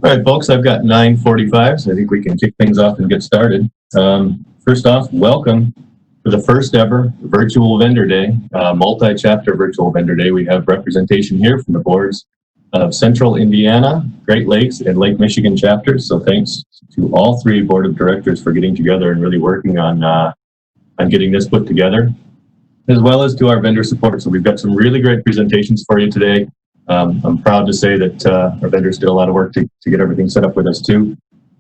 All right, folks, I've got 9:45, so I think we can kick things off and get started. First off, welcome to the first ever Virtual Vendor Day, multi-chapter Virtual Vendor Day. We have representation here from the boards of Central Indiana, Great Lakes, and Lake Michigan chapters. So thanks to all three board of directors for getting together and really working on getting this put together, as well as to our vendor support. So we've got some really great presentations for you today. I'm proud to say that our vendors did a lot of work to get everything set up with us too.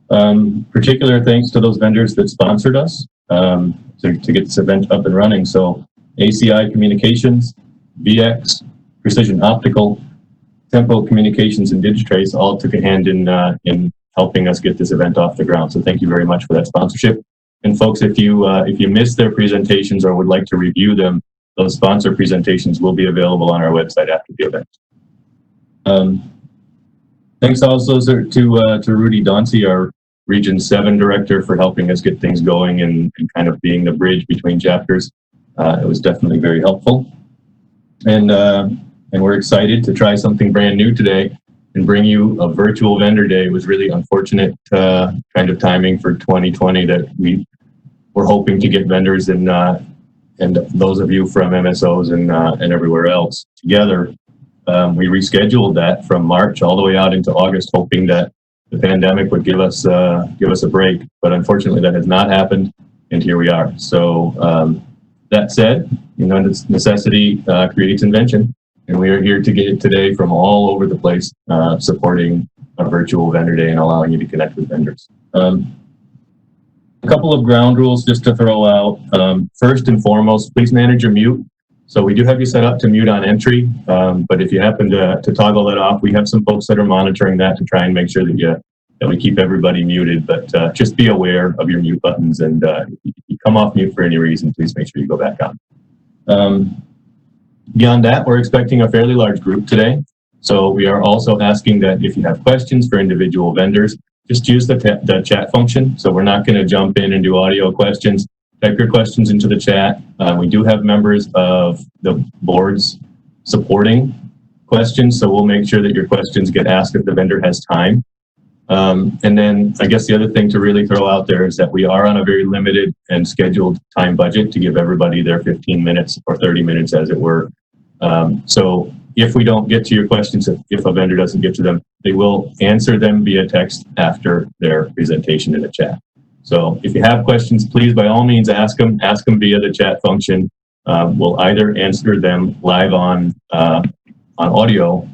Particular thanks to those vendors that sponsored us to get this event up and running. So ACI Communications, VX, Precision Optical, Tempo Communications, and Digitrace all took a hand in helping us get this event off the ground. So thank you very much for that sponsorship. And folks, if you missed their presentations or would like to review them, those sponsor presentations will be available on our website after the event. Thanks also to Rudy Dauncey, our Region 7 Director, for helping us get things going and kind of being the bridge between chapters. It was definitely very helpful. And we're excited to try something brand new today and bring you a virtual vendor day. It was really unfortunate kind of timing for 2020 that we were hoping to get vendors and those of you from MSOs and everywhere else together. We rescheduled that from March all the way out into August, hoping that the pandemic would give us a break. But unfortunately, that has not happened, and here we are. So that said, necessity creates invention, and we are here to get it today from all over the place, supporting a virtual vendor day and allowing you to connect with vendors. A couple of ground rules just to throw out. First and foremost, please manage your mute. So we do have you set up to mute on entry, but if you happen to toggle that off, we have some folks that are monitoring that to try and make sure that we keep everybody muted. But just be aware of your mute buttons, and if you come off mute for any reason, please make sure you go back on. Beyond that, we're expecting a fairly large group today. So we are also asking that if you have questions for individual vendors, just use the chat function. So we're not going to jump in and do audio questions. Type your questions into the chat. We do have members of the boards supporting questions, so we'll make sure that your questions get asked if the vendor has time. And then I guess the other thing to really throw out there is that we are on a very limited and scheduled time budget to give everybody their 15 minutes or 30 minutes, as it were. So if we don't get to your questions, if a vendor doesn't get to them, they will answer them via text after their presentation in the chat. So if you have questions, please, by all means, ask them via the chat function. We'll either answer them live on audio,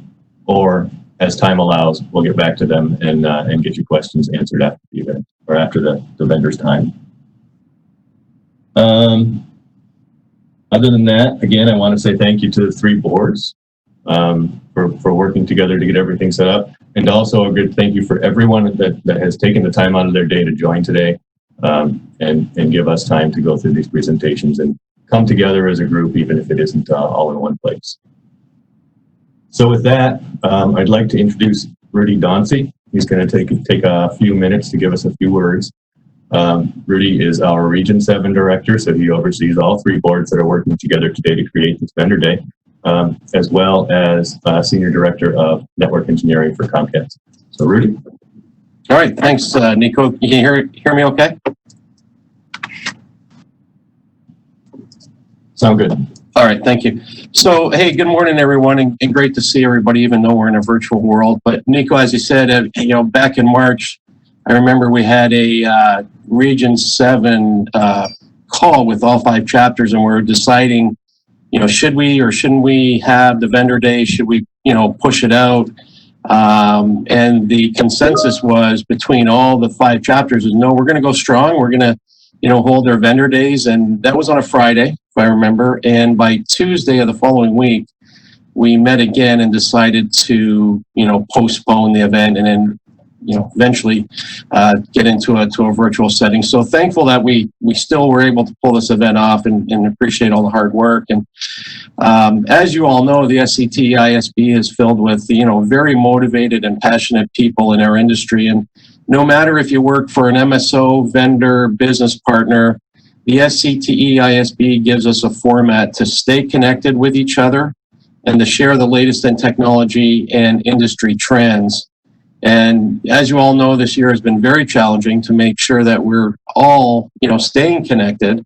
or as time allows, we'll get back to them and get your questions answered after the event or after the vendor's time. Other than that, again, I want to say thank you to the three boards for working together to get everything set up. And also a good thank you for everyone that has taken the time out of their day to join today and give us time to go through these presentations and come together as a group, even if it isn't all in one place. So with that, I'd like to introduce Rudy Dauncey. He's going to take a few minutes to give us a few words. Rudy is our Region 7 Director, so he oversees all three boards that are working together today to create this vendor day, as well as Senior Director of Network Engineering for Comcast. So Rudy. All right, thanks, Nico. You can hear me okay? Sound good. All right, thank you. So, hey, good morning, everyone, and great to see everybody, even though we're in a virtual world. But Nico, as you said, back in March, I remember we had a Region 7 call with all 5 chapters, and we were deciding, should we or shouldn't we have the vendor day? Should we, push it out? And the consensus was between all the 5 chapters is no, we're going to go strong. We're going to, hold their vendor days. And that was on a Friday, if I remember. And by Tuesday of the following week, we met again and decided to, postpone the event and then, eventually get into a virtual setting. So thankful that we still were able to pull this event off and appreciate all the hard work. And as you all know, the SCTE ISB is filled with, very motivated and passionate people in our industry. And no matter if you work for an MSO, vendor, business partner, the SCTE ISB gives us a format to stay connected with each other and to share the latest in technology and industry trends. And as you all know, this year has been very challenging to make sure that we're all, staying connected.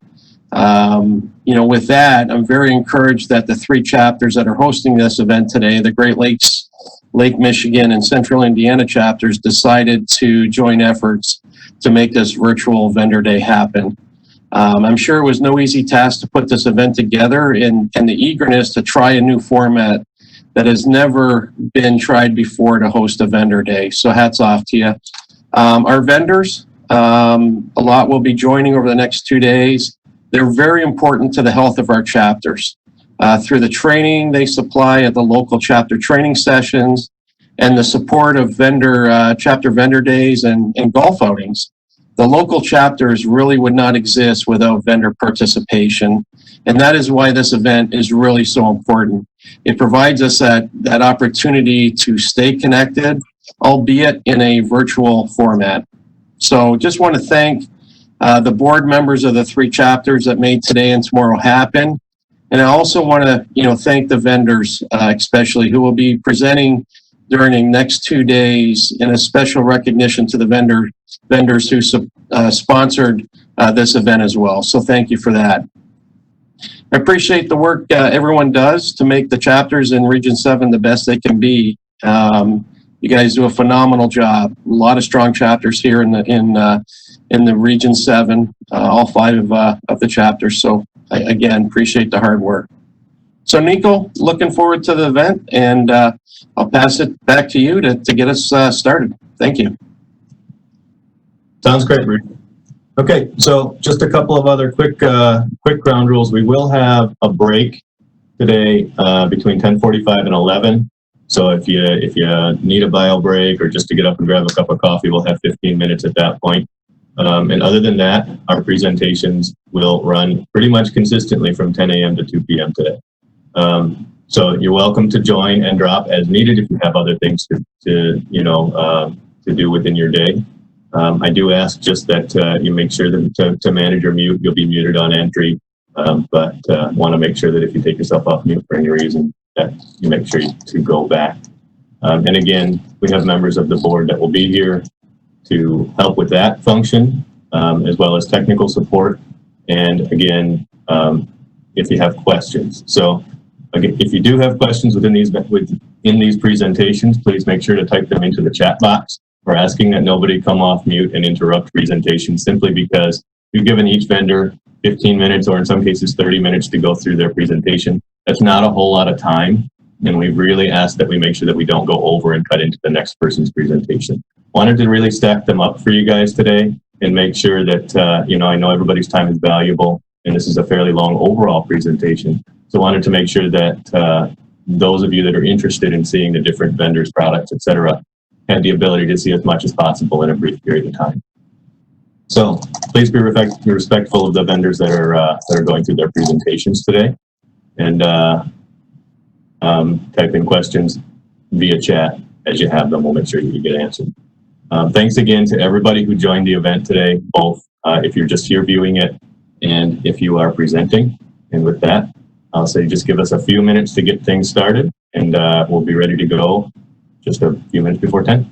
With that, I'm very encouraged that the 3 chapters that are hosting this event today, the Great Lakes, Lake Michigan, and Central Indiana chapters, decided to join efforts to make this virtual vendor day happen. I'm sure it was no easy task to put this event together, and the eagerness to try a new format that has never been tried before to host a vendor day. So hats off to you. Our vendors, a lot will be joining over the next 2 days. They're very important to the health of our chapters. Through the training they supply at the local chapter training sessions and the support of chapter vendor days and golf outings, the local chapters really would not exist without vendor participation. And that is why this event is really so important. It provides us that opportunity to stay connected, albeit in a virtual format. So just want to thank the board members of the 3 chapters that made today and tomorrow happen. And I also want to, thank the vendors, especially who will be presenting during the next 2 days, in a special recognition to the vendors who sponsored this event as well. So thank you for that. I appreciate the work everyone does to make the chapters in Region 7 the best they can be. You guys do a phenomenal job. A lot of strong chapters here in the Region 7, all 5 of the chapters. So I, again, appreciate the hard work. So Nico, looking forward to the event, and I'll pass it back to you to get us started. Thank you. Sounds great, Rudy. Okay, so just a couple of other quick ground rules. We will have a break today between 10:45 and 11. So if you need a bio break or just to get up and grab a cup of coffee, we'll have 15 minutes at that point. And other than that, our presentations will run pretty much consistently from 10 a.m. to 2 p.m. today. So you're welcome to join and drop as needed if you have other things to do within your day. I do ask just that you make sure that to manage your mute, you'll be muted on entry, but want to make sure that if you take yourself off mute for any reason, that you make sure to go back. And again, we have members of the board that will be here to help with that function, as well as technical support. And again, if you have questions. So again, if you do have questions within these presentations, please make sure to type them into the chat box. We're asking that nobody come off mute and interrupt presentations, simply because we've given each vendor 15 minutes, or in some cases 30 minutes, to go through their presentation. That's not a whole lot of time, and we really ask that we make sure that we don't go over and cut into the next person's presentation. Wanted to really stack them up for you guys today and make sure that, I know everybody's time is valuable, and this is a fairly long overall presentation. So wanted to make sure that those of you that are interested in seeing the different vendors, products, et cetera, had the ability to see as much as possible in a brief period of time. So please be respectful of the vendors that are going through their presentations today, and type in questions via chat as you have them. We'll make sure that you get answered. Thanks again to everybody who joined the event today, both if you're just here viewing it and if you are presenting. And with that, I'll say just give us a few minutes to get things started, and we'll be ready to go just a few minutes before 10.